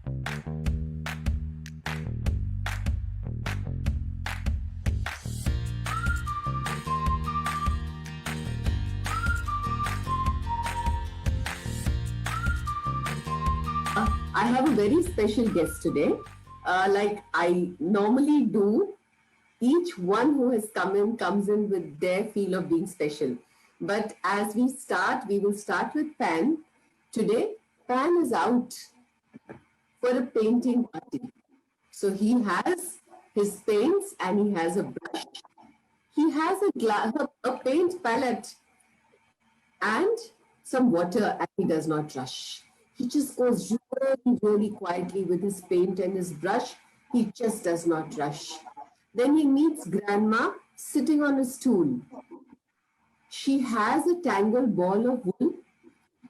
I have a very special guest today. Like I normally do, each one who has come in comes in with their feel of being special. But as we start, we will start with Pan. Today, Pan is out for a painting party. So he has his paints and he has a brush. He has a paint palette and some water, and he does not rush. He just goes really, really quietly with his paint and his brush. He just does not rush. Then he meets Grandma sitting on a stool. She has a tangled ball of wool.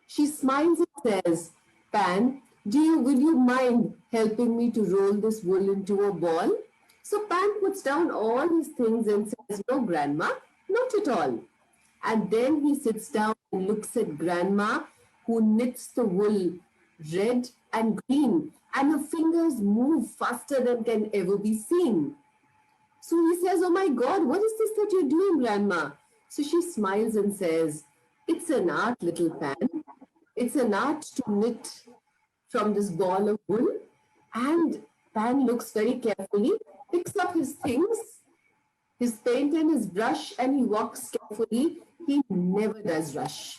She smiles and says, Pan, will you mind helping me to roll this wool into a ball? So Pan puts down all his things and says, no, Grandma, not at all. And then he sits down and looks at Grandma, who knits the wool red and green, and her fingers move faster than can ever be seen. So he says, oh my God, what is this that you're doing, Grandma? So she smiles and says, it's an art, little Pan. It's an art to knit from this ball of wool. And Pan looks very carefully, picks up his things, his paint and his brush, and he walks carefully. He never does rush.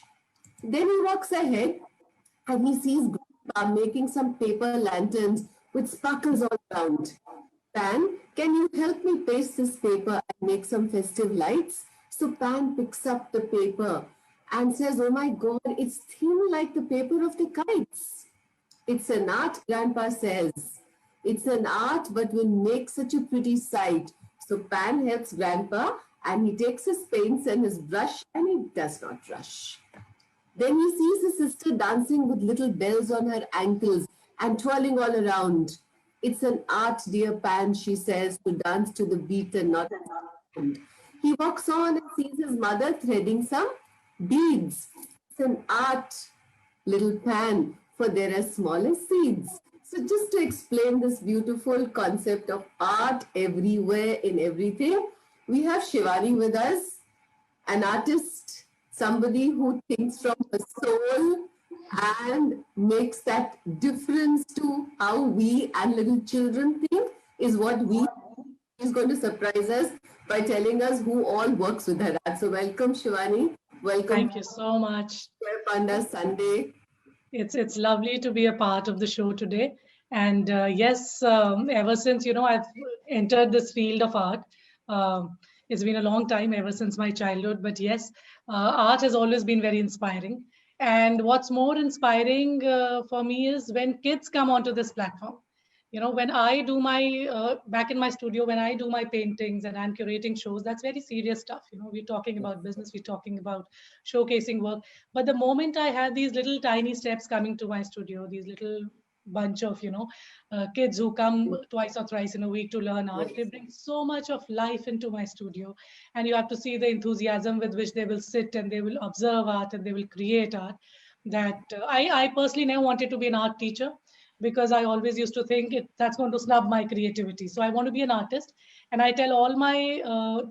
Then he walks ahead and he sees Grandpa making some paper lanterns with sparkles all around. Pan, can you help me paste this paper and make some festive lights? So Pan picks up the paper and says, oh my God, it's thin like the paper of the kites. It's an art, Grandpa says. It's an art, but will make such a pretty sight. So Pan helps Grandpa and he takes his paints and his brush and he does not rush. Then he sees his sister dancing with little bells on her ankles and twirling all around. It's an art, dear Pan, she says, to dance to the beat and not an sound. He walks on and sees his mother threading some beads. It's an art, little Pan, for there are smaller seeds. So just to explain this beautiful concept of art everywhere in everything, we have Shivani with us, an artist, somebody who thinks from her soul and makes that difference to how we and little children think is what we is going to surprise us by telling us who all works with her art. So welcome, Shivani. Welcome. Thank you so much. Panda Sunday. It's lovely to be a part of the show today. And yes, ever since, I've entered this field of art, it's been a long time, ever since my childhood. But yes, art has always been very inspiring. And what's more inspiring for me is when kids come onto this platform. When I do my, back in my studio, when I do my paintings and I'm curating shows, that's very serious stuff. We're talking about business, we're talking about showcasing work. But the moment I have these little tiny steps coming to my studio, these little bunch of, kids who come twice or thrice in a week to learn art, they bring so much of life into my studio. And you have to see the enthusiasm with which they will sit and they will observe art and they will create art. That I personally never wanted to be an art teacher, because I always used to think that's going to snub my creativity. So I want to be an artist. And I tell all my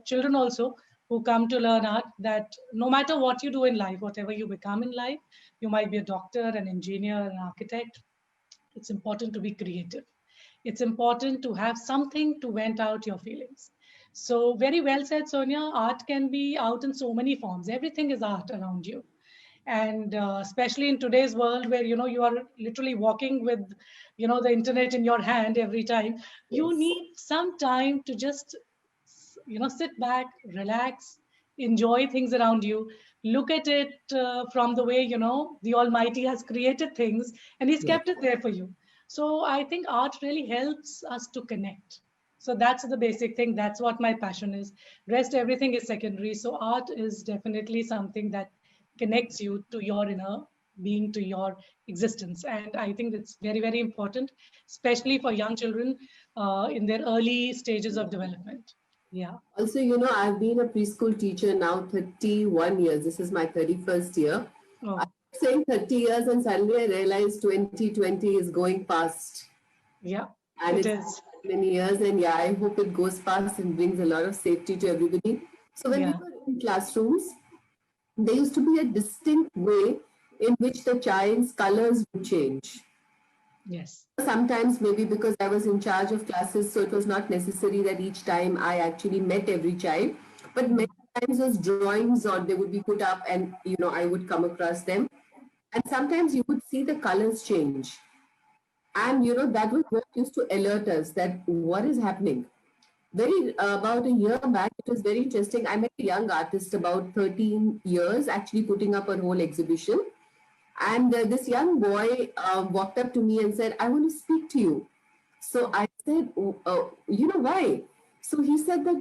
children also who come to learn art that no matter what you do in life, whatever you become in life, you might be a doctor, an engineer, an architect, it's important to be creative. It's important to have something to vent out your feelings. So very well said, Sonia. Art can be out in so many forms. Everything is art around you. And especially in today's world where you are literally walking with the internet in your hand every time, you need some time to just sit back, relax, enjoy things around you, look at it from the way the Almighty has created things and he's kept it there for you. So I think art really helps us to connect. So that's the basic thing. That's what my passion is. Rest, everything is secondary. So art is definitely something that connects you to your inner being, to your existence. And I think that's very, very important, especially for young children in their early stages of development. Yeah. Also, I've been a preschool teacher now 31 years. This is my 31st year. Oh. I'm saying 30 years and suddenly I realized 2020 is going past. Yeah, And it it's is. many years, and yeah, I hope it goes past and brings a lot of safety to everybody. So when we Yeah. were in classrooms, there used to be a distinct way in which the child's colors would change. Yes. Sometimes maybe because I was in charge of classes, so it was not necessary that each time I actually met every child. But many times those drawings or they would be put up and I would come across them. And sometimes you would see the colors change. And that was what used to alert us that what is happening. Very about a year back, it was very interesting. I met a young artist about 13 years, actually putting up a whole exhibition. And this young boy walked up to me and said, I want to speak to you. So I said, "Oh, why? So he said that,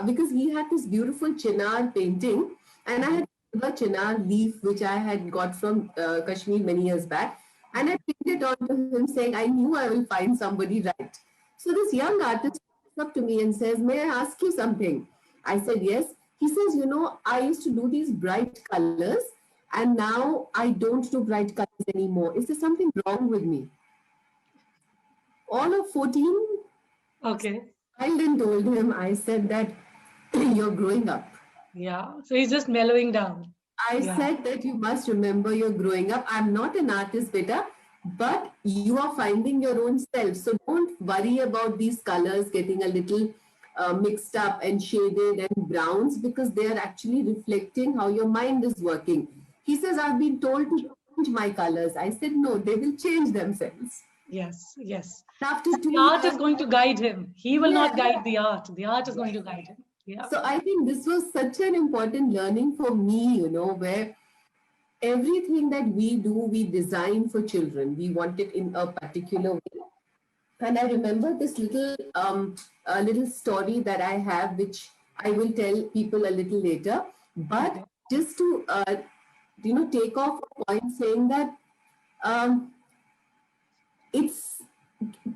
because he had this beautiful chinar painting, and I had a chinar leaf which I had got from Kashmir many years back, and I pinned it on to him saying, I knew I will find somebody right. So this young artist comes up to me and says, may I ask you something? I said, yes. He says, I used to do these bright colors, and now I don't do bright colors anymore. Is there something wrong with me? All of 14, Okay. I then told him, I said that you're growing up. Yeah. So he's just mellowing down. I Yeah. said that you must remember you're growing up. I'm not an artist, beta, but you are finding your own self. So don't worry about these colors getting a little mixed up and shaded and browns because they are actually reflecting how your mind is working. He says, I've been told to change my colors. I said, no, they will change themselves. Yes. Yes. After The 2 art is years, going to guide him. He will yeah. not guide the art. The art is going to guide him. Yeah. So I think this was such an important learning for me, where everything that we do, we design for children. We want it in a particular way. And I remember this little story that I have, which I will tell people a little later. But Okay. just to, take off a point saying that um, it's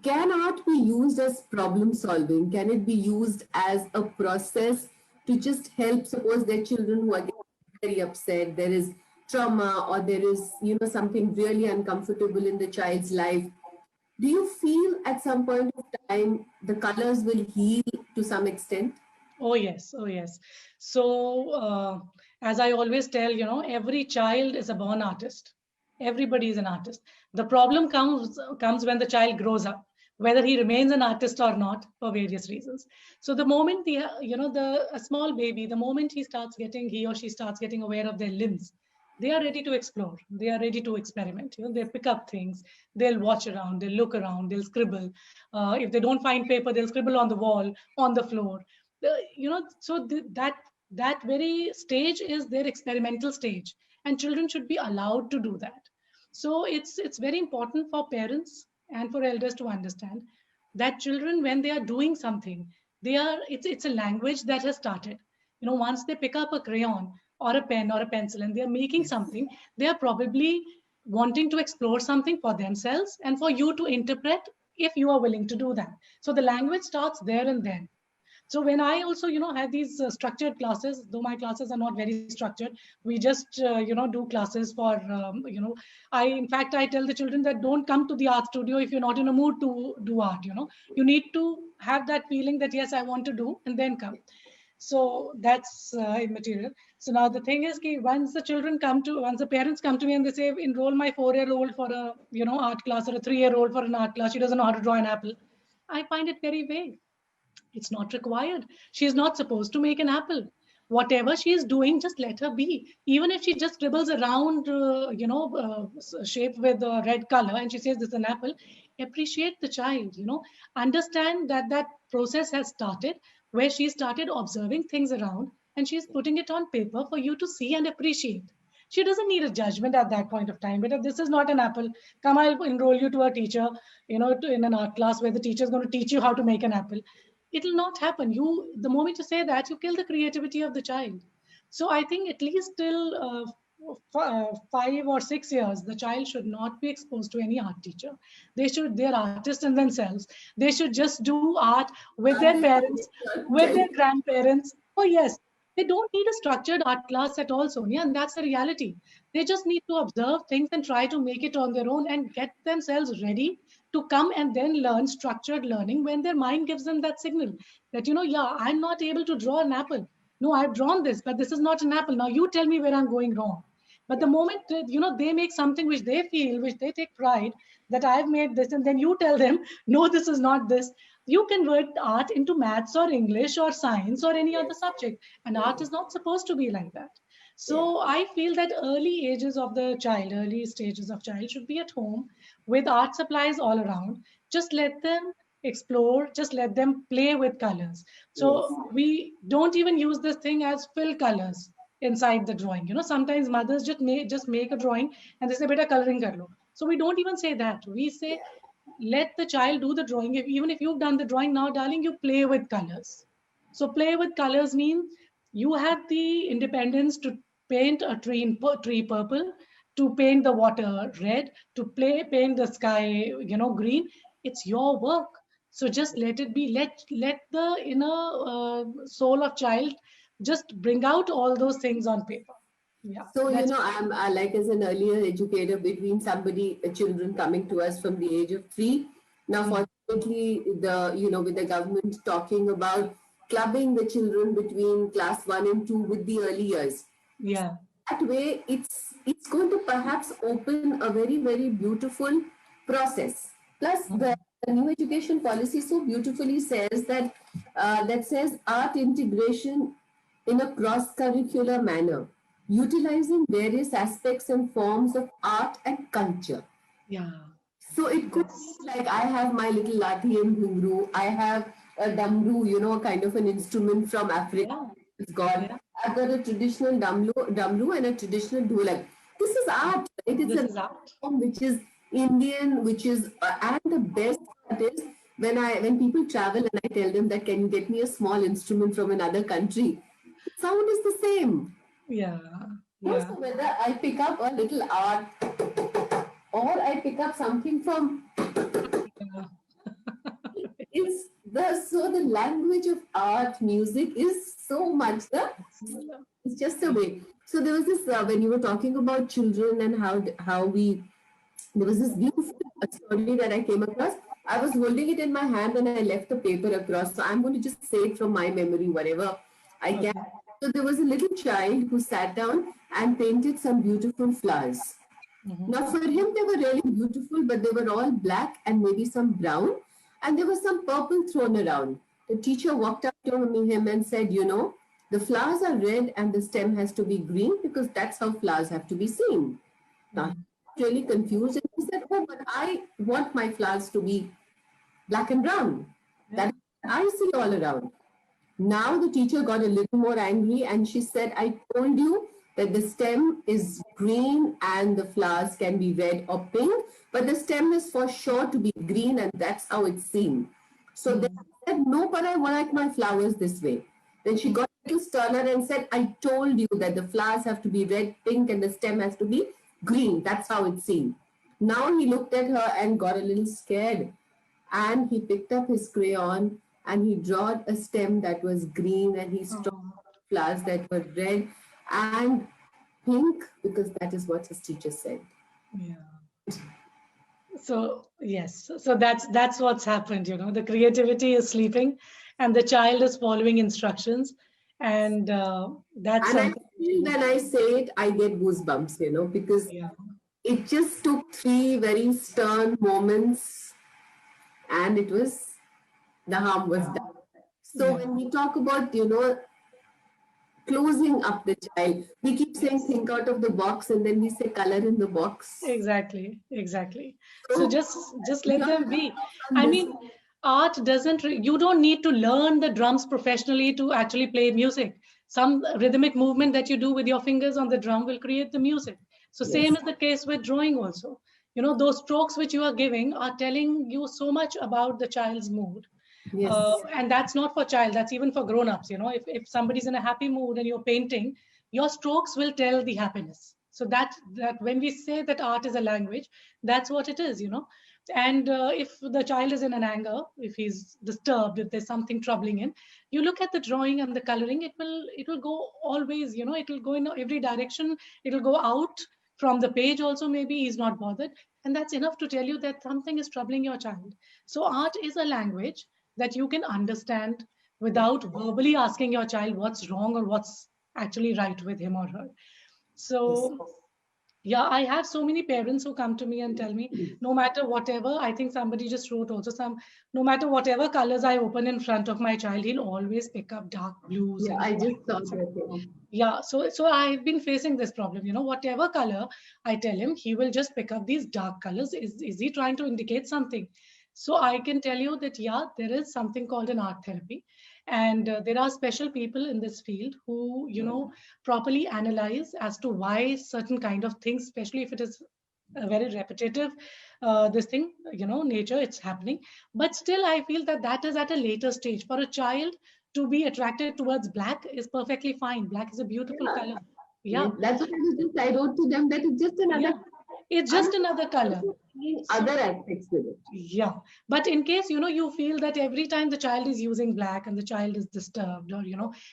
can art be used as problem solving? Can it be used as a process to just help? Suppose there are children who are getting very upset, there is trauma, or there is something really uncomfortable in the child's life. Do you feel at some point of time the colors will heal to some extent? Oh, yes. Oh, yes. So, as I always tell, every child is a born artist. Everybody is an artist. The problem comes when the child grows up, whether he remains an artist or not, for various reasons. So, the moment the a small baby, the moment he or she starts getting aware of their limbs, they are ready to explore. They are ready to experiment. They pick up things. They'll watch around. They'll look around. They'll scribble. If they don't find paper, they'll scribble on the wall, on the floor. That very stage is their experimental stage, and children should be allowed to do that. So it's very important for parents and for elders to understand that children, when they are doing something, it's a language that has started. Once they pick up a crayon or a pen or a pencil and they are making something, they are probably wanting to explore something for themselves and for you to interpret, if you are willing to do that. So the language starts there and then. So when I also have these structured classes, though my classes are not very structured, we just do classes for I in fact I tell the children that don't come to the art studio if you're not in a mood to do art. You need to have that feeling that yes, I want to do, and then come. So that's immaterial. So now the thing is ki once the parents come to me and they say, enroll my 4-year-old for a art class, or a 3-year-old for an art class, she doesn't know how to draw an apple. I find it very vague. It's not required. She is not supposed to make an apple. Whatever she is doing, just let her be. Even if she just scribbles around, shape with a red color, and she says this is an apple, appreciate the child. Understand that that process has started, where she started observing things around, and she's putting it on paper for you to see and appreciate. She doesn't need a judgment at that point of time. But if this is not an apple, come, I'll enroll you to a teacher, in an art class where the teacher is going to teach you how to make an apple. It'll not happen. The moment you say that, you kill the creativity of the child. So I think at least till 5 or 6 years, the child should not be exposed to any art teacher. They're artists in themselves. They should just do art with their parents, with their grandparents. Oh yes, they don't need a structured art class at all, Sonia, and that's the reality. They just need to observe things and try to make it on their own and get themselves ready to come and then learn structured learning when their mind gives them that signal that, yeah, I'm not able to draw an apple. No, I've drawn this, but this is not an apple. Now you tell me where I'm going wrong. But the moment that, they make something which they feel, which they take pride that I've made this, and then you tell them, no, this is not this. You convert art into maths or English or science or any other subject. And art is not supposed to be like that. Yeah. So I feel that early ages of the child, early stages of child should be at home with art supplies all around. Just let them explore, just let them play with colors. Yes. So we don't even use this thing as fill colors inside the drawing. Sometimes mothers just make a drawing and they say, beta coloring kar lo. So we don't even say that. We say, let the child do the drawing. Even if you've done the drawing now, darling, you play with colors. So play with colors means you have the independence to paint a tree purple, to paint the water red, to paint the sky, green. It's your work. So just let it be. Let the inner soul of child just bring out all those things on paper. Yeah, So, that's I'm like as an earlier educator between children coming to us from the age of 3. Now, mm, fortunately, with the government talking about clubbing the children between class 1 and 2 with the early years. yeah. That way, it's going to perhaps open a very, very beautiful process. Plus, Mm, the new education policy so beautifully says that says art integration in a cross-curricular manner, utilizing various aspects and forms of art and culture. yeah. So it could be Yes. like I have my little lathi and ghungru. I have a damru, kind of an instrument from Africa. Yeah. It's got. Yeah. I've got a traditional damru and a traditional dholak. This is art, right? It's This a is art. form which is Indian, which is and the best part is when people travel and I tell them that can you get me a small instrument from another country, the sound is the same. Yeah. So Yeah. whether I pick up a little art or I pick up something from Yeah. it's the language of art music is so much the Similar. it's just a Yeah. way. So there was this when you were talking about children and how we there was this beautiful story that I came across. I was holding it in my hand and I left the paper across. So I'm going to just say it from my memory, whatever I can. Okay. So there was a little child who sat down and painted some beautiful flowers. Mhm. Now, for him, they were really beautiful, but they were all black and maybe some brown, and there was some purple thrown around. The teacher walked up to him and said, the flowers are red and the stem has to be green because that's how flowers have to be seen. Now, Mm. he was really confused and he said, oh, but I want my flowers to be black and brown. Yeah. That I see all around. Now the teacher got a little more angry and she said, I told you that the stem is green and the flowers can be red or pink, but the stem is for sure to be green and that's how it's seen. So then Mm. I said, no, but I like my flowers this way. Then she got a little sterner and said, I told you that the flowers have to be red, pink, and the stem has to be green. That's how it's seen. Now he looked at her and got a little scared and he picked up his crayon and he drew a stem that was green and he struck Oh, flowers that were red and pink because that is what his teacher said. yeah. So yes, so that's what's happened. The creativity is sleeping, and the child is following instructions, and that's And I something. feel when I say it, I get goosebumps, because Yeah. it just took 3 very stern moments and the harm was Yeah. done. So Yeah. when we talk about, closing up the child, we keep saying Yes. think out of the box and then we say color in the box. Exactly, exactly. So So just let your them be. thoughts on I this? mean, art doesn't, you don't need to learn the drums professionally to actually play music. Some rhythmic movement that you do with your fingers on the drum will create the music. So Yes. same is the case with drawing also. Those strokes which you are giving are telling you so much about the child's mood. Yes. And that's not for child, that's even for grown-ups. If somebody's in a happy mood and you're painting, your strokes will tell the happiness. So that when we say that art is a language, that's what it is. And if the child is in an anger, if he's disturbed, if there's something troubling in, you look at the drawing and the coloring, it will go always, it will go in every direction. It will go out From the page also, maybe he's not bothered. And that's enough to tell you that something is troubling your child. So art is a language that you can understand without verbally asking your child what's wrong or what's actually right with him or her. Yes. So yeah, I have so many parents who come to me and tell me, no matter whatever, I think somebody just wrote also some, no matter whatever colors I open in front of my child, he'll always pick up dark blues Yeah, and I just whites. saw that. Yeah. Yeah, so I've been facing this problem. Whatever color I tell him, he will just pick up these dark colors. Is he trying to indicate something? So I can tell you that yeah, there is something called an art therapy, and there are special people in this field who properly analyze as to why certain kind of things, especially if it is a very repetitive this thing, nature, it's happening. But still, I feel that that is at a later stage. For a child to be attracted towards black is perfectly fine. Black is a beautiful Yeah. color. Yeah, Yes, that's what I wrote to them, that it's just another, yeah. It's I'm just another color. seeing So other aspects with it. yeah, but in case you feel that every time the child is using black and the child is disturbed, or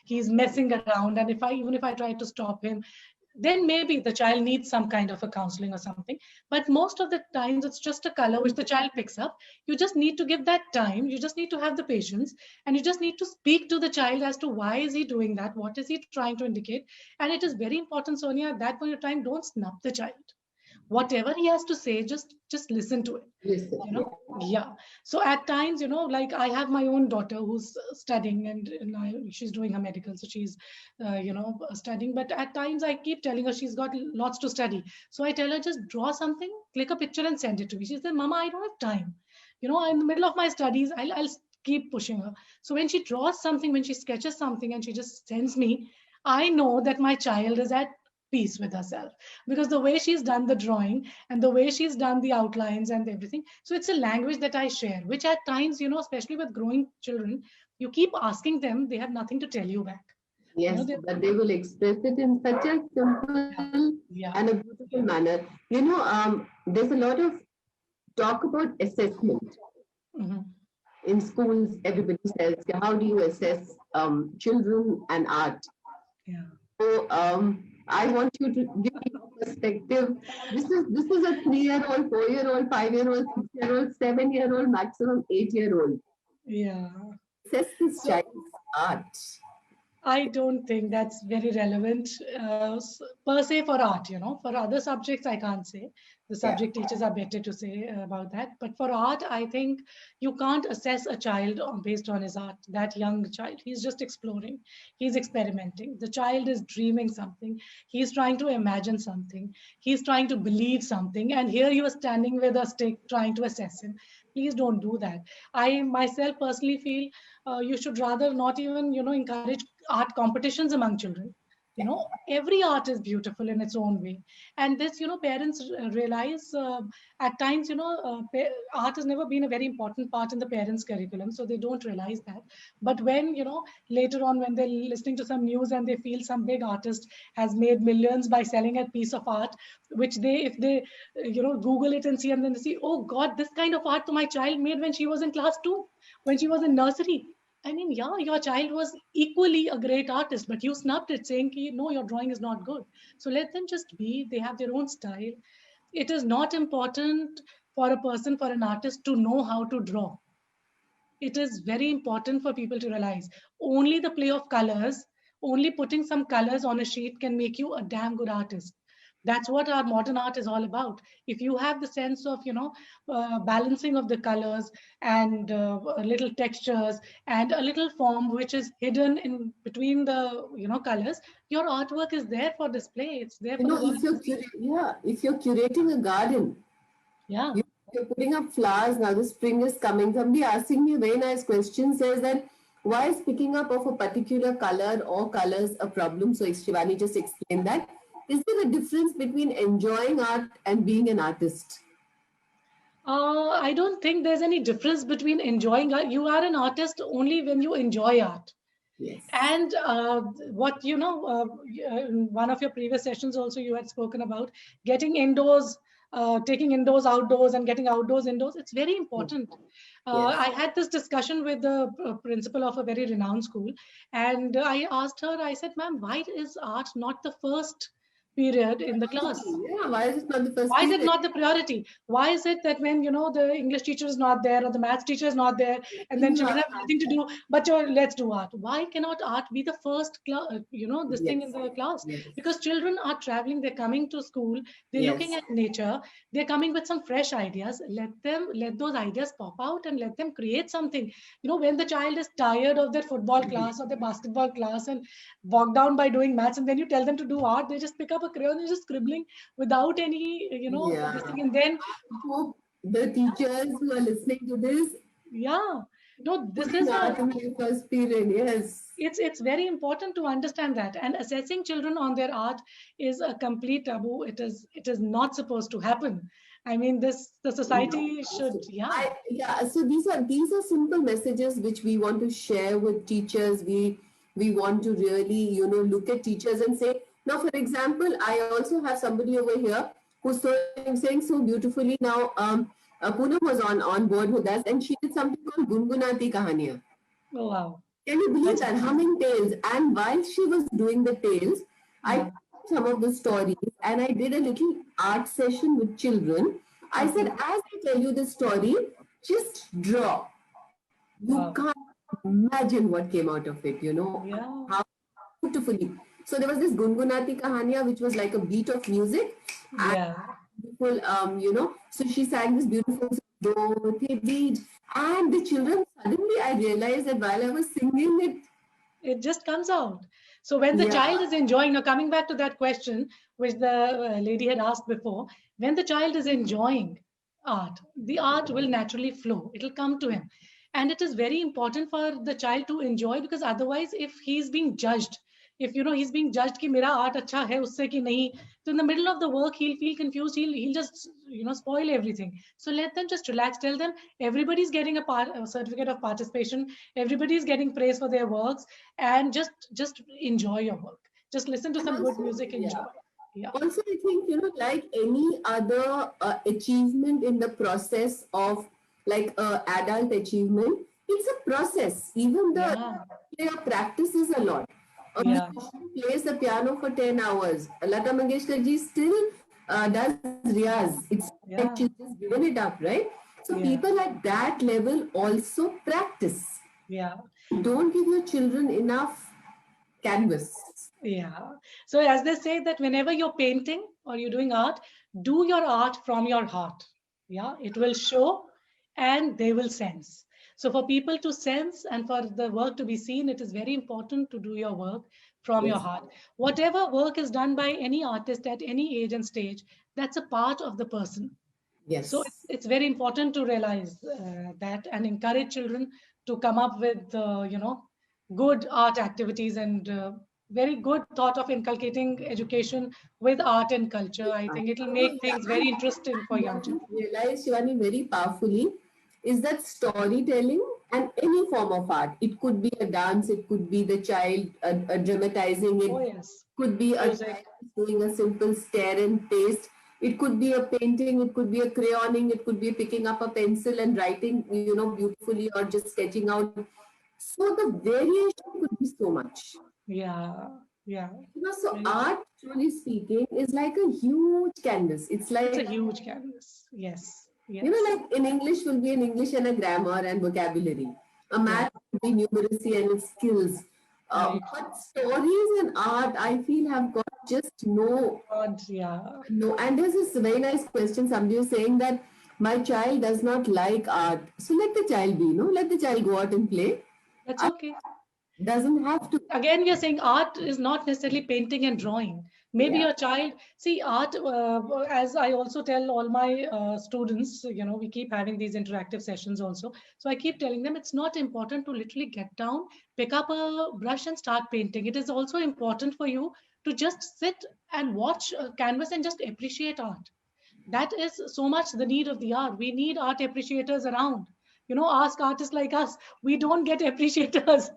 he's messing around, and if I try to stop him, then maybe the child needs some kind of a counseling or something. But most of the times it's just a color which the child picks up. You just need to give that time, you just need to have the patience, and you just need to speak to the child as to why is he doing that, what is he trying to indicate. And it is very important, Sonia, at that point of time, don't snub the child. Whatever he has to say, just listen to it. Listen, you yeah. know yeah. So at times, like I have my own daughter who's studying, and she's doing her medical, so she's studying. But at times I keep telling her she's got lots to study, so I tell her, just draw something, click a picture and send it to me. She said, Mama, I don't have time. In the middle of my studies, I'll keep pushing her. So when she draws something, when she sketches something and she just sends me, I know that my child is at peace with herself, because the way she's done the drawing and the way she's done the outlines and everything. So it's a language that I share, which at times, especially with growing children, you keep asking them, they have nothing to tell you back. Yes, They, but they will express it in such a yeah, simple yeah. and a beautiful manner. There's a lot of talk about assessment Mhm. in schools. Everybody says, how do you assess children and art? Yeah. So I want you to give me your perspective. This is a 3-year-old, 4-year-old, 5-year-old, 6-year-old, 7-year-old, maximum 8-year-old. Yeah. Assess this So child's art. I don't think that's very relevant per se for art. For other subjects, I can't say. The Yeah. subject teachers are better to say about that. But for art, I think you can't assess a child based on his art. That young child, he's just exploring, he's experimenting. The child is dreaming something, he's trying to imagine something, he's trying to believe something. And here you are standing with a stick trying to assess him. Please don't do that. I myself personally feel you should rather not even encourage art competitions among children. Every art is beautiful in its own way. And this, parents realize at times, art has never been a very important part in the parents curriculum, so they don't realize that. But when later on, when they're listening to some news and they feel some big artist has made millions by selling a piece of art, which they, if they Google it and see, and then they see, oh God, this kind of art my child made when she was in class 2, when she was in nursery. I mean, yeah, your child was equally a great artist, but you snubbed it, saying, no, your drawing is not good. So let them just be. They have their own style. It is not important for a person, for an artist to know how to draw. It is very important for people to realize only the play of colors, only putting some colors on a sheet can make you a damn good artist. That's what our modern art is all about. If you have the sense of balancing of the colors and little textures and a little form which is hidden in between the colors, your artwork is there for display, it's there for the world to see. If you're curating a garden, Yeah. you're putting up flowers now. The spring is coming. Somebody asking me a very nice question says that why is picking up of a particular color or colors a problem? So Shivani just explained that. Is there a difference between enjoying art and being an artist? I don't think there's any difference between enjoying art. You are an artist only when you enjoy art. Yes. And what in one of your previous sessions also you had spoken about getting indoors, taking indoors outdoors and getting outdoors indoors. It's very important. Yes. I had this discussion with the principal of a very renowned school, and I asked her. I said, "Ma'am, why is art not the first period in the class? Yeah, why is it not the first Why is it period? not the priority? Why is it that when, the English teacher is not there or the maths teacher is not there, and then children have nothing to do, but let's do art? Why cannot art be the first this thing in Yes, the class? yes, Because children are traveling, they're coming to school, they're looking yes. at nature, they're coming with some fresh ideas. Let those ideas pop out and let them create something. When the child is tired of their football class or their basketball class and bogged down by doing maths, and then you tell them to do art, they just pick up a crayon and just scribbling without any, Yeah. this thing. And then, I hope the teachers who are listening to this yeah, no, this put is in art in the first period. Yes. it's very important to understand that. And assessing children on their art is a complete taboo. It is not supposed to happen. I mean, the society should, yeah. So these are simple messages which we want to share with teachers. We want to really, look at teachers and say, now, for example, I also have somebody over here who's saying so beautifully now. Poonam was on board with us, and she did something called Gungunati Kahaniya. Oh, wow. Can you believe That's that? Humming tales. And while she was doing the tales, I Yeah. took some of the stories and I did a little art session with children. I said, as I tell you the story, just draw. You Wow. can't imagine what came out of it, Yeah. how beautifully. So there was this Gungunati Kahaniya, which was like a beat of music. Yeah. Beautiful, so she sang this beautiful do, the beat. And the children, suddenly I realized that while I was singing it, It just comes out. So when the Yeah. child is enjoying, now coming back to that question which the lady had asked before, when the child is enjoying art, the art will naturally flow. It'll come to him. And it is very important for the child to enjoy, because otherwise, if he's being judged, if he's being judged कि मेरा art अच्छा है उससे कि नहीं, so in the middle of the work he'll feel confused. He'll just spoil everything. So let them just relax. Tell them everybody's getting a certificate of participation. Everybody's getting praise for their works, and just enjoy your work. Just listen to some good music. Enjoy. Yeah. Also, I think, like any other achievement in the process of like adult achievement, it's a process. Even the Yeah. player practices a lot. A Yeah. musician plays the piano for 10 hours. Lata Mangeshkar ji still does riyaz. It's like Yeah. she's just given it up, right? So Yeah. people at that level also practice. Yeah. Don't give your children enough canvas. Yeah. So as they say that whenever you're painting or you're doing art, do your art from your heart. Yeah. It will show and they will sense. So for people to sense and for the work to be seen, it is very important to do your work from your Yes. heart. Whatever work is done by any artist at any age and stage, that's a part of the person. Yes. So it's very important to realize that and encourage children to come up with, good art activities and very good thought of inculcating education with art and culture. I think it'll make things very interesting for young What we children. realize, Shivani, very powerfully is that storytelling and any form of art, it could be a dance, it could be the child dramatizing it, Oh, yes. could be a Music. child doing a simple stare and paste, it could be a painting, it could be a crayoning, it could be picking up a pencil and writing, beautifully, or just sketching out. So the variation could be so much. Yeah. Yeah. So Very art, truly speaking, is like a huge canvas. It's like It's a huge canvas. Yes. Yes. like in English will be an English and a grammar and vocabulary. A math will be numeracy and its skills. Right. But stories and art, I feel, have got just God, yeah. no. And there's this very nice question. Somebody was saying that my child does not like art. So let the child be, let the child go out and play. That's okay. Doesn't have to. Again, we are saying art is not necessarily painting and drawing. Maybe Yeah. your child, see art, as I also tell all my students, we keep having these interactive sessions also. So I keep telling them it's not important to literally get down, pick up a brush and start painting. It is also important for you to just sit and watch a canvas and just appreciate art. That is so much the need of the art. We need art appreciators around. Ask artists like us. We don't get appreciators.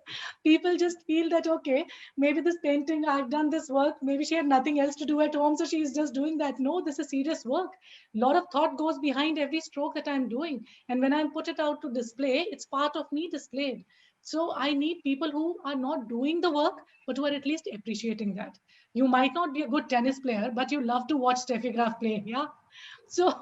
People just feel that, okay, maybe this painting, I've done this work. Maybe she had nothing else to do at home, so she's just doing that. No, this is serious work. A lot of thought goes behind every stroke that I'm doing. And when I put it out to display, it's part of me displayed. So I need people who are not doing the work, but who are at least appreciating that. You might not be a good tennis player, but you love to watch Steffi Graf play. Yeah. So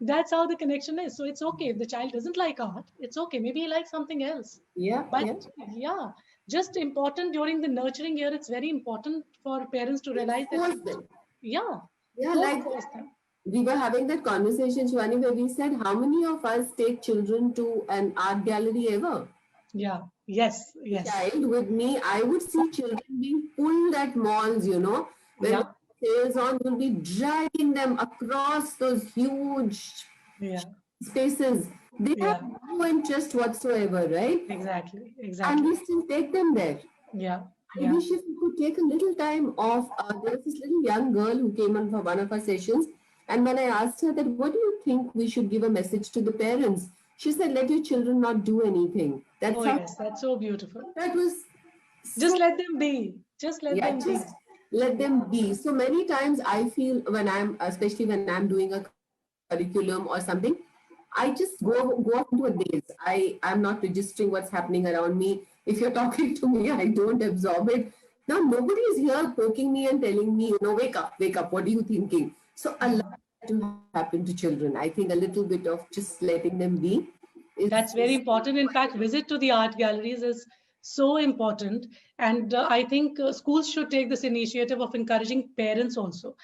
that's how the connection is. So it's okay if the child doesn't like art. It's okay. Maybe he likes something else. Yeah, But yeah. yeah, just important during the nurturing year. It's very important for parents to realize that, Expose them. yeah, Yeah, don't like force them. we were having that conversation, Shivani, where we said, how many of us take children to an art gallery ever? Yeah. Yes. Yes. Child with me, I would see children being pulled at malls, when Yeah. the sales on, you'll be dragging them across those huge Yeah. spaces. They have Yeah. no interest whatsoever, right? Exactly. And Exactly. we still take them there. Yeah. I Yeah. wish if we could take a little time off. There was this little young girl who came on for one of our sessions. And when I asked her that, what do you think we should give a message to the parents? She said, let your children not do anything. That's Oh how, yes, that's so beautiful. that was Just so, let them be. Just let yeah, them just be. let Yeah. them be. So many times I feel when especially when I'm doing a curriculum or something, I just go off into a daze. I'm not registering what's happening around me. If you're talking to me, I don't absorb it. Now nobody is here poking me and telling me, wake up. What are you thinking? So a Yeah. lot to happen to children. I think a little bit of just letting them be That's is very important. In fact, visit to the art galleries is so important. And I think schools should take this initiative of encouraging parents also.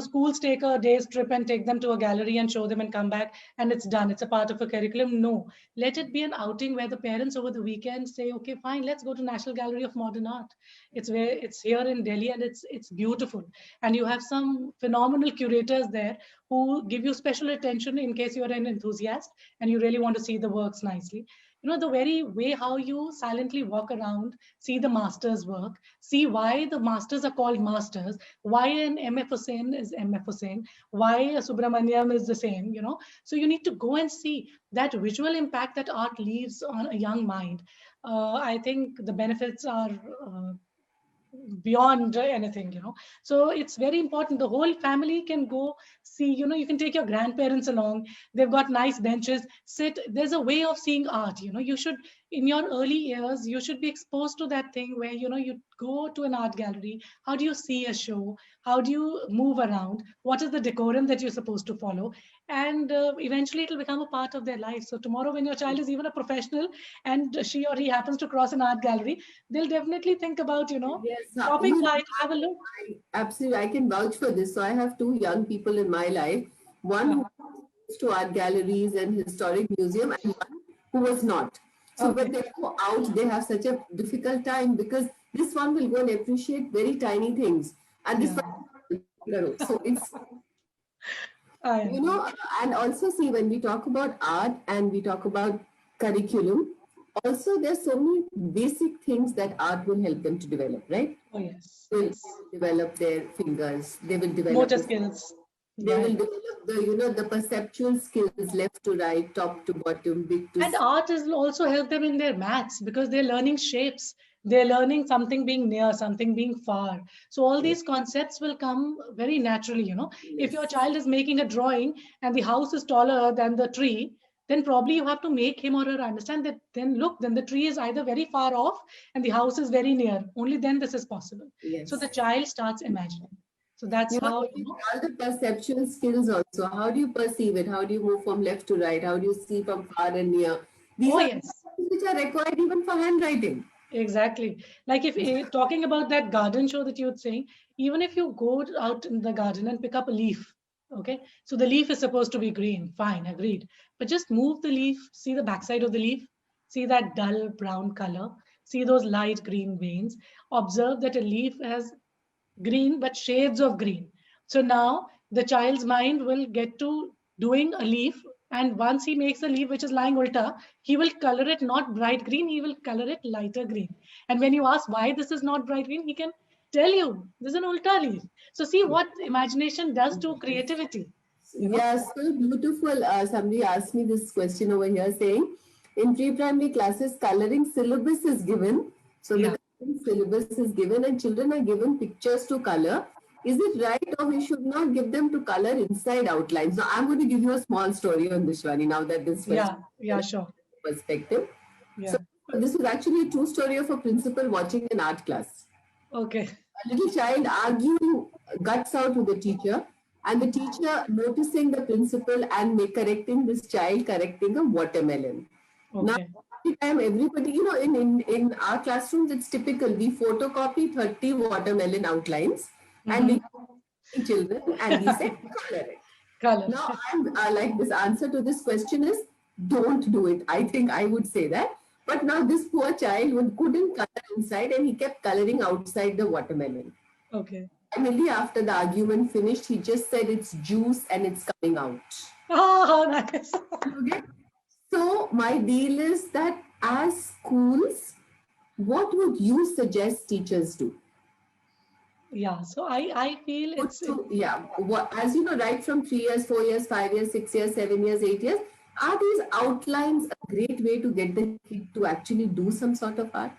Schools take a day's trip and take them to a gallery and show them and come back, and it's done. It's a part of a curriculum. No, let it be an outing where the parents over the weekend say, okay, fine, let's go to National Gallery of Modern Art. It's here in Delhi, and it's beautiful. And you have some phenomenal curators there who give you special attention in case you're an enthusiast and you really want to see the works nicely. The very way how you silently walk around, see the masters work, see why the masters are called masters, why an MF Hussain is MF Hussain, why a Subramaniam is the same. So you need to go and see that visual impact that art leaves on a young mind. I think the benefits are beyond anything. So it's very important the whole family can go see. You can take your grandparents along. They've got nice benches, sit. There's a way of seeing art. You should, in your early years, you should be exposed to that thing where you go to an art gallery. How do you see a show? How do you move around? What is the decorum that you're supposed to follow? And eventually it'll become a part of their life. So tomorrow when your child is even a professional and she or he happens to cross an art gallery, they'll definitely think about yes, stopping by to have a look. absolutely. I can vouch for this. So I have two young people in my life. One Uh, who goes to art galleries and historic museum, and one who was not. So when okay. they go out, they have such a difficult time because this one will go and appreciate very tiny things, and this Yeah. one, so it's I you know. know, and also see when we talk about art and we talk about curriculum, also there's so many basic things that art will help them to develop, right? Oh yes. Will Yes. develop their fingers. They will develop Motor the, skills. they Yeah. will develop the perceptual skills, left to right, top to bottom, big to And art is also help them in their maths because they're learning shapes. They're learning something being near, something being far. So all yes, these concepts will come very naturally. If yes, your child is making a drawing and the house is taller than the tree, then probably you have to make him or her understand that then look, then the tree is either very far off and the house is very near. Only then this is possible. So yes. the child starts imagining. So that's how, They will all the perceptual skills also. How do you perceive it? How do you move from left to right? How do you see from far and near? These oh are yes. things which are required even for handwriting. Exactly. Like if talking about that garden show that you were saying, even if you go out in the garden and pick up a leaf, okay, so the leaf is supposed to be green, fine, agreed. But just move the leaf, see the backside of the leaf, see that dull brown color, see those light green veins, observe that a leaf has green but shades of green. So now the child's mind will get to doing a leaf, and once he makes a leaf which is lying ulta, he will color it not bright green, he will color it lighter green. And when you ask why this is not bright green, he can tell you this is an ulta leaf. So see what imagination does to creativity you know Yeah, so beautiful. Somebody asked me this question over here saying, in pre-primary classes, coloring syllabus is given. So the yeah. coloring syllabus is given and children are given pictures to color. Is it right or we should not give them to color inside outlines? Now, I'm going to give you a small story on this, Shwani, now that this question Yeah, yeah, sure. perspective. So Yeah. This was actually a true story of a principal watching an art class. Okay. A little child arguing guts out with the teacher, and the teacher noticing the principal and correcting this child correcting a watermelon. Now, Okay. every time everybody, in our classrooms, it's typical. We photocopy 30 watermelon outlines and we children and we say color it. Color. Now, I'm like, this answer to this question is don't do it. I think I would say that. But now this poor child couldn't color inside and he kept coloring outside the watermelon. Okay. Finally, after the argument finished, he just said it's juice and it's coming out. Oh, nice. Okay? So my deal is that as schools, what would you suggest teachers do? Yeah, so I feel it's as you know, right from 3 years, 4 years, 5 years, 6 years, 7 years, 8 years, are these outlines a great way to get the kid to actually do some sort of art?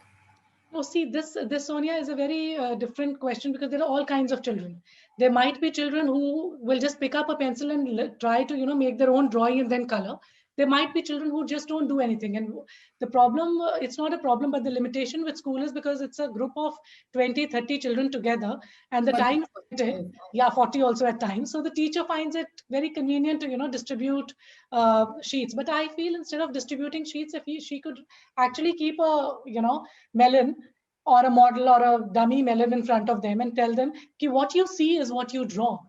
Oh, see, this Sonia is a very different question, because there are all kinds of children. There might be children who will just pick up a pencil and try to make their own drawing and then color. There might be children who just don't do anything. And the problem, it's not a problem, but the limitation with school is because it's a group of 20, 30 children together, and the time is limited. Yeah, 40 also at times. So the teacher finds it very convenient to distribute sheets. But I feel instead of distributing sheets, if she could actually keep a melon or a model or a dummy melon in front of them and tell them, okay, what you see is what you draw.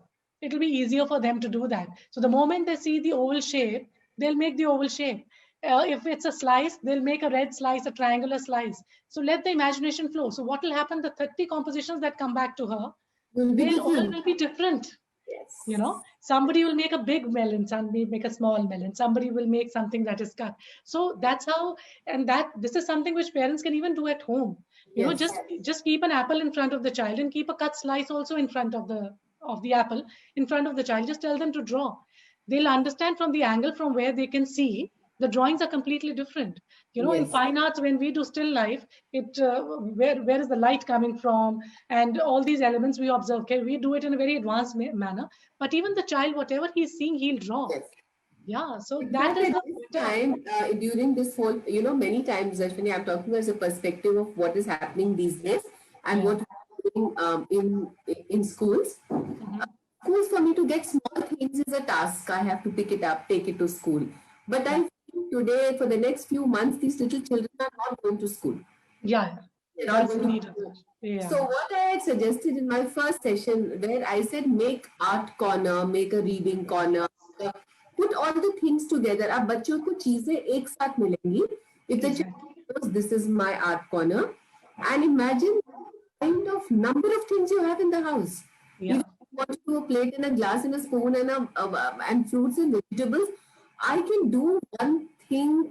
It'll be easier for them to do that. So the moment they see the oval shape, they'll make the oval shape. If it's a slice, they'll make a red slice, a triangular slice. So let the imagination flow. So what will happen? The 30 compositions that come back to her, they'll all be different. Yes. Somebody will make a big melon, somebody make a small melon, somebody will make something that is cut. So that's how, and this is something which parents can even do at home. Just keep an apple in front of the child and keep a cut slice also in front of the apple in front of the child. Just tell them to draw. They'll understand from the angle from where they can see. The drawings are completely different. In fine arts, when we do still life, where is the light coming from, and all these elements we observe. Okay, we do it in a very advanced manner. But even the child, whatever he's seeing, he'll draw. Yes. Yeah, so that is the time during this whole, many times, Ashwini, I'm talking as a perspective of what is happening these days and what is happening in schools. Schools, for me to get small things is a task. I have to pick it up, take it to school. But I think today, for the next few months, these little children are not going to school. Yeah. They're not going to school. Yeah. So what I had suggested in my first session, where I said make art corner, make a reading corner, put all the things together. अब बच्चों को चीजें एक साथ मिलेंगी. If the child knows this is my art corner, and imagine the kind of number of things you have in the house. Yeah. Want to do a plate and a glass and a spoon and fruits and vegetables. I can do one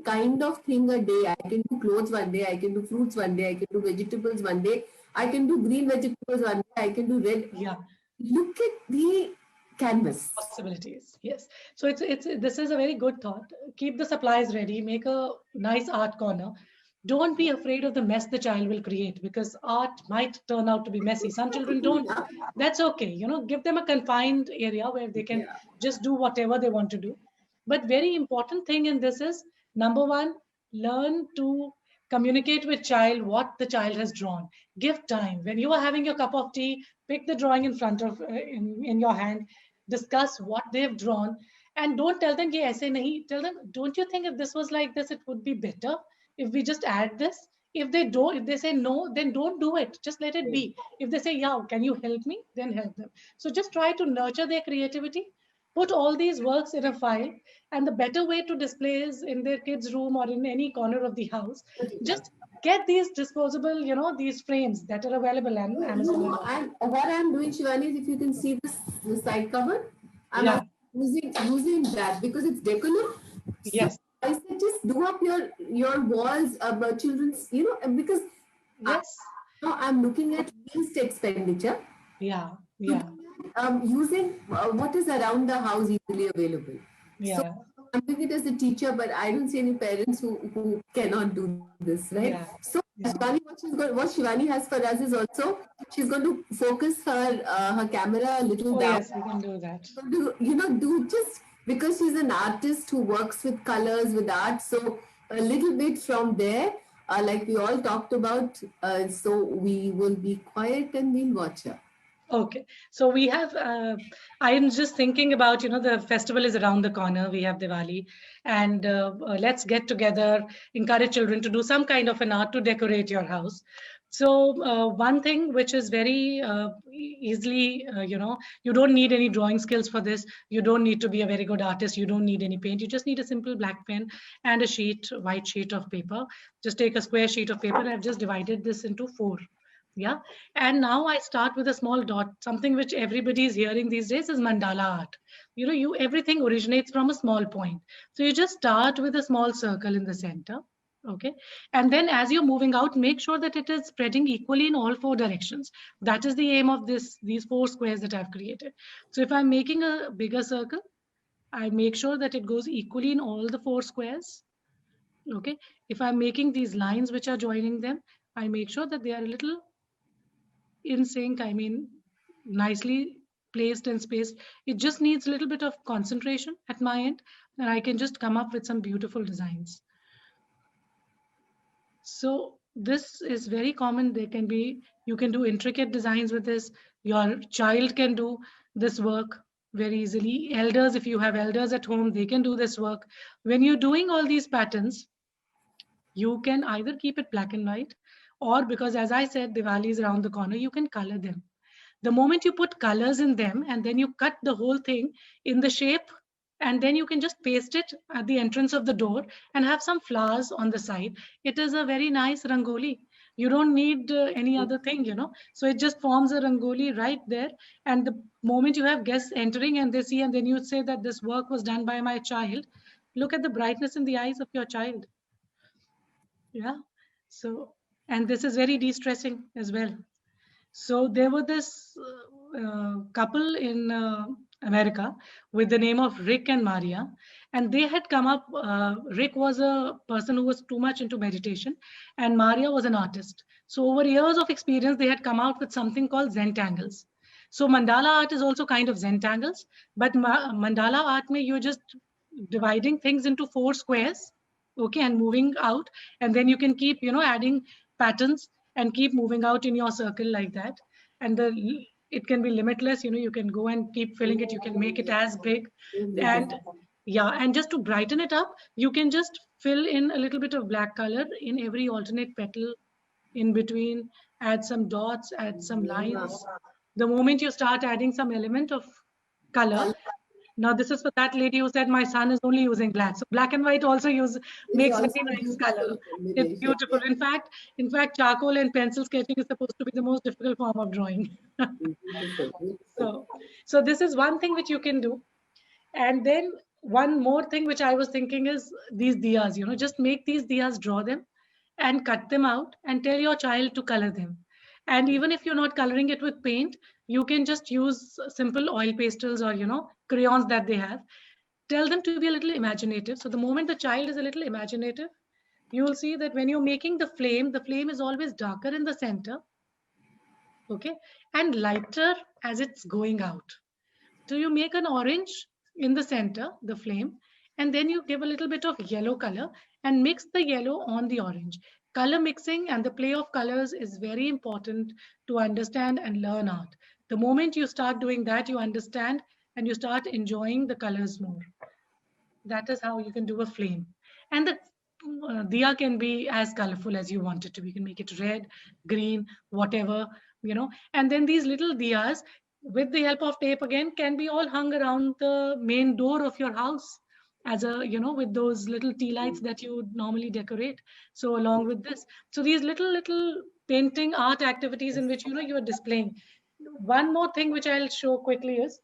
kind of thing a day. I can do clothes one day. I can do fruits one day. I can do vegetables one day. I can do green vegetables one day. I can do red. Yeah. Look at the canvas. Possibilities. Yes. So this is a very good thought. Keep the supplies ready. Make a nice art corner. Don't be afraid of the mess the child will create, because art might turn out to be messy. Some children don't. That's okay. Give them a confined area where they can just do whatever they want to do. But very important thing in this is, number one, learn to communicate with child what the child has drawn. Give time. When you are having your cup of tea, pick the drawing in front of in your hand. Discuss what they've drawn, and don't tell them, "Ye aise nahi." Tell them, "Don't you think if this was like this, it would be better if we just add this?" If they say no, then don't do it. Just let it be. If they say, "Yeah, can you help me?" then help them. So just try to nurture their creativity. Put all these works in a file, and the better way to display is in their kids' room or in any corner of the house. Just get these disposable, these frames that are available on Amazon. And what I'm doing, Shivani, is if you can see the side cover, I'm using that because it's decorative. Yes. I said just do up your walls, children's, because now I'm looking at least expenditure. Yeah. Using what is around the house easily available. Yeah. So I'm doing it as a teacher, but I don't see any parents who cannot do this, right? Yeah. So Shivani, what Shivani has for us is also, she's going to focus her camera a little down. Yes, we can do that. Do just because she's an artist who works with colors, with art, so a little bit from there. like we all talked about. So we will be quiet and we'll watch her. Okay, so we have, I'm just thinking about, the festival is around the corner. We have Diwali, and let's get together, encourage children to do some kind of an art to decorate your house. So, one thing which is very easily, you don't need any drawing skills for this. You don't need to be a very good artist. You don't need any paint. You just need a simple black pen and a white sheet of paper. Just take a square sheet of paper. I've just divided this into four. Yeah. And now I start with a small dot. Something which everybody is hearing these days is mandala art. You everything originates from a small point. So you just start with a small circle in the center. Okay. And then as you're moving out, make sure that it is spreading equally in all four directions. That is the aim of these four squares that I've created. So if I'm making a bigger circle, I make sure that it goes equally in all the four squares. Okay. If I'm making these lines which are joining them, I make sure that they are a little in sync, I mean, nicely placed and spaced. It just needs a little bit of concentration at my end, and I can just come up with some beautiful designs. So this is very common. You can do intricate designs with this. Your child can do this work very easily. Elders, if you have elders at home, they can do this work. When you're doing all these patterns, you can either keep it black and white, or because as I said, Diwali is around the corner, you can color them. The moment you put colors in them and then you cut the whole thing in the shape, and then you can just paste it at the entrance of the door and have some flowers on the side. It is a very nice rangoli. You don't need any other thing. So it just forms a rangoli right there. And the moment you have guests entering and they see, and then you say that this work was done by my child, look at the brightness in the eyes of your child. Yeah. So, and this is very de-stressing as well. So there were this couple in America with the name of Rick and Maria, and they had come up. Rick was a person who was too much into meditation, and Maria was an artist. So over years of experience, they had come out with something called Zentangles. So mandala art is also kind of Zentangles, but mandala art, you're just dividing things into four squares, okay, and moving out, and then you can keep, adding patterns and keep moving out in your circle like that. And it can be limitless. You can go and keep filling it. You can make it as big. And yeah, and just to brighten it up, you can just fill in a little bit of black color in every alternate petal in between, add some dots, add some lines. The moment you start adding some element of color, now this is for that lady who said my son is only using black. So black and white also makes very nice color. It's beautiful. In fact, charcoal and pencil sketching is supposed to be the most difficult form of drawing. So this is one thing which you can do. And then one more thing which I was thinking is these diyas, just make these diyas, draw them and cut them out and tell your child to color them. And even if you're not coloring it with paint, you can just use simple oil pastels or, crayons that they have. Tell them to be a little imaginative. So the moment the child is a little imaginative, you will see that when you're making the flame is always darker in the center, okay, and lighter as it's going out. So you make an orange in the center, the flame, and then you give a little bit of yellow color and mix the yellow on the orange. Color mixing and the play of colors is very important to understand and learn art. The moment you start doing that, you understand and you start enjoying the colors more. That is how you can do a flame. And the diya can be as colorful as you want it to be. You can make it red, green, whatever, And then these little diyas, with the help of tape again, can be all hung around the main door of your house as with those little tea lights that you normally decorate. So along with this, so these little painting art activities in which, you're displaying. One more thing which I'll show quickly is,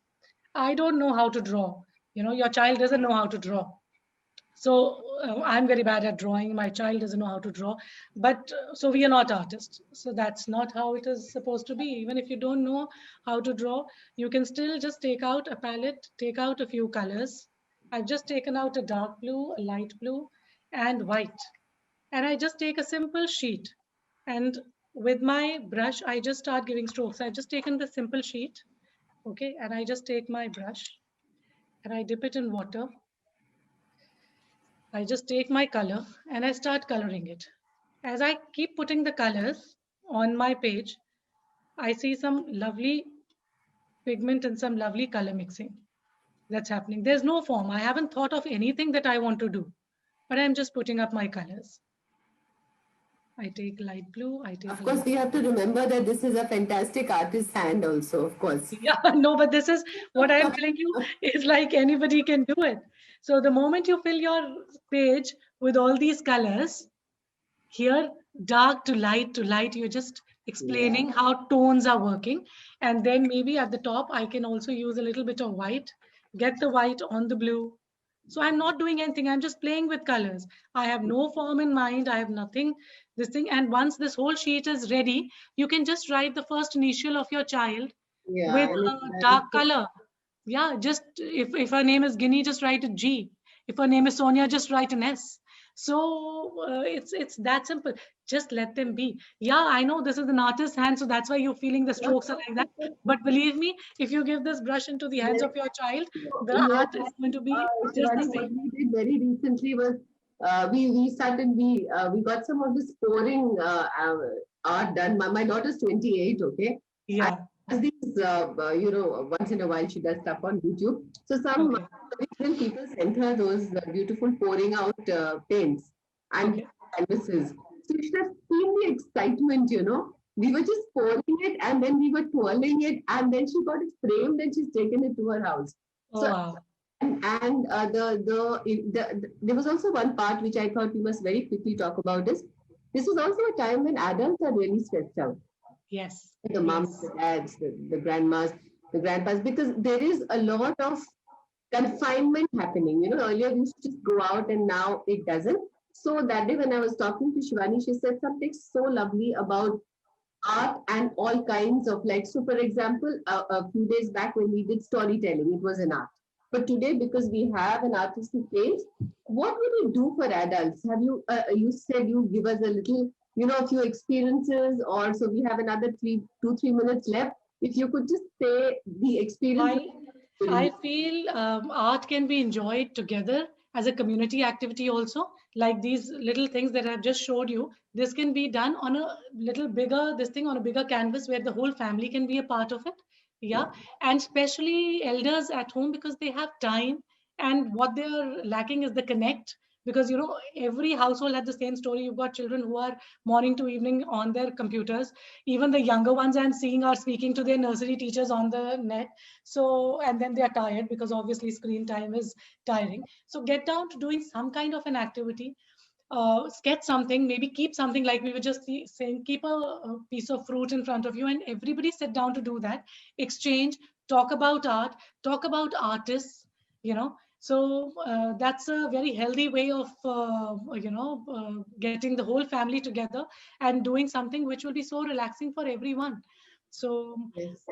I don't know how to draw. Your child doesn't know how to draw. So I'm very bad at drawing. My child doesn't know how to draw. But so we are not artists. So that's not how it is supposed to be. Even if you don't know how to draw, you can still just take out a palette, take out a few colors. I've just taken out a dark blue, a light blue, and white. And I just take a simple sheet. And with my brush, I just start giving strokes. I've just taken the simple sheet. Okay, and I just take my brush and I dip it in water. I just take my color and I start coloring it. as I keep putting the colors on my page, I see some lovely pigment and some lovely color mixing that's happening. There's no form. I haven't thought of anything that I want to do, but I'm just putting up my colors. I take light blue, I take Of course, light. we have to remember that this is a fantastic artist's hand also, of course. Yeah, no, but this is what I'm telling you is like anybody can do it. So the moment you fill your page with all these colors, here, dark to light, you're just Yeah. explaining how tones are working. And then maybe at the top, I can also use a little bit of white, get the white on the blue. So I'm not doing anything. I'm just playing with colors. I have no form in mind. I have nothing, this thing. And once this whole sheet is ready, you can just write the first initial of your child Yeah, with and a dark color. Yeah, just if her name is Guinea, just write a G. If her name is Sonia, just write an S. So it's that simple. Just let them be. Yeah, I know this is an artist's hand, so that's why you're feeling the strokes are like that. But believe me, if you give this brush into the hands yes. of your child, the Yes, art is going to be just the Shivani, what same. we did very recently was we started we got some of this pouring art done. My daughter's 28, okay, and Yeah. does these once in a while she does stuff on YouTube. So some Okay. different people sent her those beautiful pouring out paints and Okay. canvases. So you should have seen the excitement, you know. We were just pouring it and then we were twirling it and then she got it framed and she's taken it to her house. Oh, So wow. there was also one part which I thought we must very quickly talk about is this was also a time when adults are really stressed out. Yes. The moms, Yes. the dads, the grandmas, the grandpas, because there is a lot of confinement happening. You know, earlier we used to just go out and now it doesn't. So that day when I was talking to Shivani, she said something so lovely about art and all kinds of like, so for example, a few days back when we did storytelling, it was an art. But today, because we have an artistic page, what would you do for adults? Have you, you said you give us a little, you know, a few experiences, or so we have another 3 minutes left. If you could just say the experience. I I feel art can be enjoyed together as a community activity also. Like these little things that I've just showed you, this can be done on a little bigger, this thing on a bigger canvas where the whole family can be a part of it. Yeah. And especially elders at home because they have time and what they're lacking is the connect. Because every household has the same story. You've got children who are morning to evening on their computers. Even the younger ones I'm seeing are speaking to their nursery teachers on the net. So and then they are tired because obviously screen time is tiring. So get down to doing some kind of an activity. Sketch something, maybe keep something like we were just saying, keep a piece of fruit in front of you and everybody sit down to do that. Exchange, talk about art, talk about artists, so that's a very healthy way of getting the whole family together and doing something which will be so relaxing for everyone. So Yes.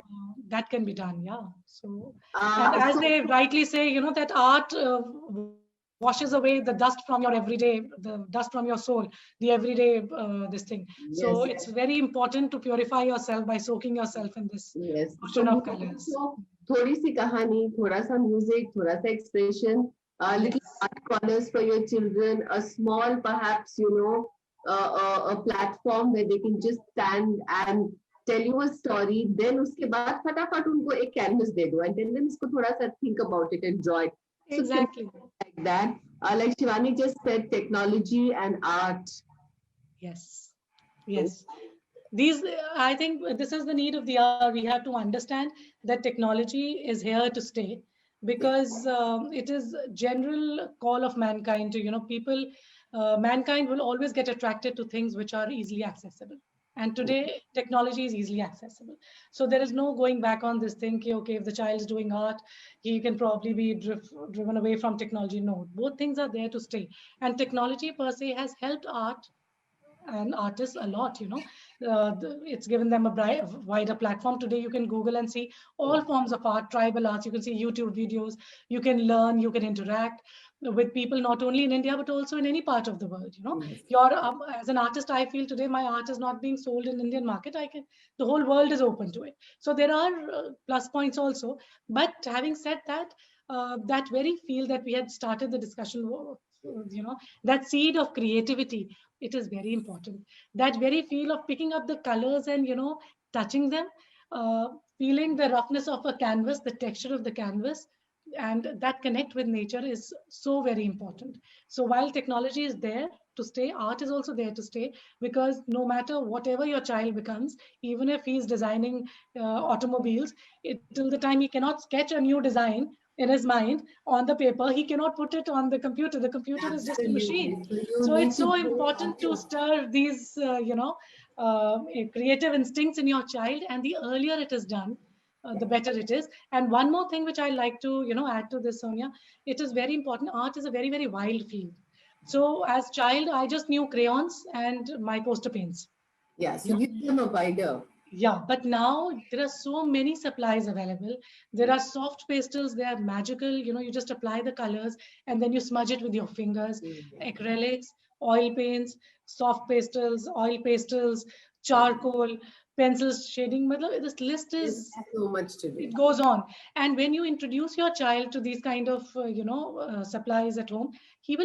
that can be done, yeah. So, and Uh, as so they rightly say, that art washes away the dust from your everyday, the dust from your soul, the everyday this thing. So yes, it's very important to purify yourself by soaking yourself in this yes. So ocean of music, colors. so थोड़ी सी कहानी, थोड़ा सा music, थोड़ा सा expression, little Yes, art corners for your children, a small perhaps a platform where they can just stand and tell you a story. Then उसके बाद फटाफट उनको एक canvas दे दो and tell them इसको थोड़ा सा think about it, enjoy it. So exactly. like that, like Shivani just said, technology and art. Yes, yes. These, I think this is the need of the hour. We have to understand that technology is here to stay because it is general call of mankind to, people, mankind will always get attracted to things which are easily accessible. And today, technology is easily accessible. So there is no going back on this thing, okay, if the child is doing art, he can probably be driven away from technology. No, both things are there to stay. And technology per se has helped art and artists a lot. It's given them a wider platform. Today you can Google and see all forms of art, tribal arts. You can see YouTube videos, you can learn, you can interact with people not only in India but also in any part of the world. Yes. You're as an artist, I feel today my art is not being sold in Indian market. The whole world is open to it. So there are plus points also. But having said that, that very field that we had started the discussion, that seed of creativity, it is very important. That very feel of picking up the colors and, touching them, feeling the roughness of a canvas, the texture of the canvas, and that connect with nature is so very important. So while technology is there to stay, art is also there to stay, because no matter whatever your child becomes, even if he's designing automobiles, till the time he cannot sketch a new design in his mind on the paper, he cannot put it on the computer. The computer is just a Absolutely. machine. So you So need it's to so grow important to into. stir these creative instincts in your child, and the earlier it is done, the better it is. And one more thing which I like to, add to this, Sonia, it is very important. Art is a very, very wild field. So as child, I just knew crayons and my poster paints. Yeah, so Yeah. give them a wider. Yeah, but now there are so many supplies available. There are soft pastels, they are magical. You just apply the colors and then you smudge it with your fingers. Acrylics, oil paints, soft pastels, oil pastels, charcoal, pencils, shading. This list There's is, so much to do. it goes on. And when you introduce your child to these kind of supplies at home, he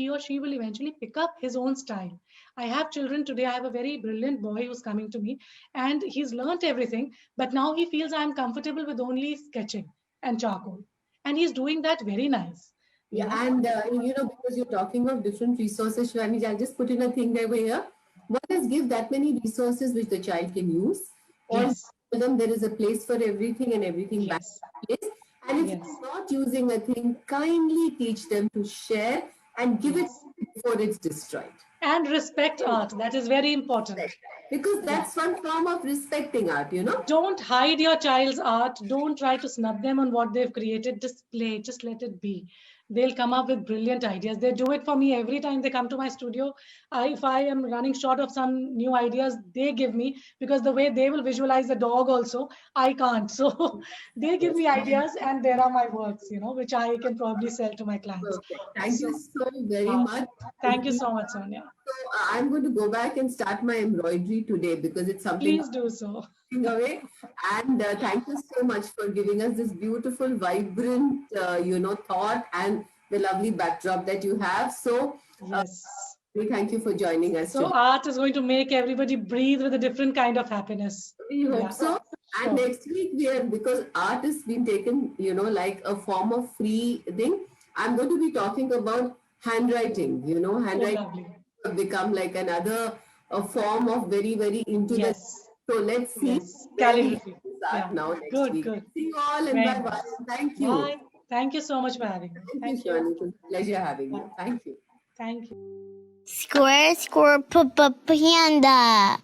or she will eventually pick up his own style. I have children today. I have a very brilliant boy who's coming to me, and he's learnt everything, but now he feels I'm comfortable with only sketching and charcoal, and he's doing that very nice, you Yeah, know. and because you're talking of different resources, Shivani, I'll just put in a thing over here. One is give that many resources which the child can use. Also, Yes, tell them there is a place for everything and everything back yes, in place. And if yes, you're not using a thing, kindly teach them to share and give it yes. before it's destroyed. And respect art. That is very important. Because Yeah. that's one form of respecting art. Don't hide your child's art. Don't try to snub them on what they've created. Just play, just let it be. They'll come up with brilliant ideas. They do it for me every time they come to my studio. If I am running short of some new ideas, they give me, because the way they will visualize the dog also, I can't. So they give Yes. me ideas, and there are my works, which I can probably sell to my clients. Perfect. Thank So you so very uh, much. thank you so much, Sonia. So I'm going to go back and start my embroidery today because it's something Please do so. I'm away. And thank you so much for giving us this beautiful, vibrant, thought and the lovely backdrop that you have. So Yes. we thank you for joining us So today. art is going to make everybody breathe with a different kind of happiness. We hope Yeah. so. And Sure. next week because art has been taken, like a form of free thing. I'm going to be talking about handwriting. Oh, Handwriting lovely. have become like another a form of very, very into the. Yes. So let's see Yes. where we Calligraphy. start Yeah. now next Good, week. good. See you all and Very bye bye. nice. Thank you. Bye. Thank you so much for having me. Thank you, Thank you. Shani. It was a pleasure having you. Bye. Thank you. Thank you. Square, square, panda.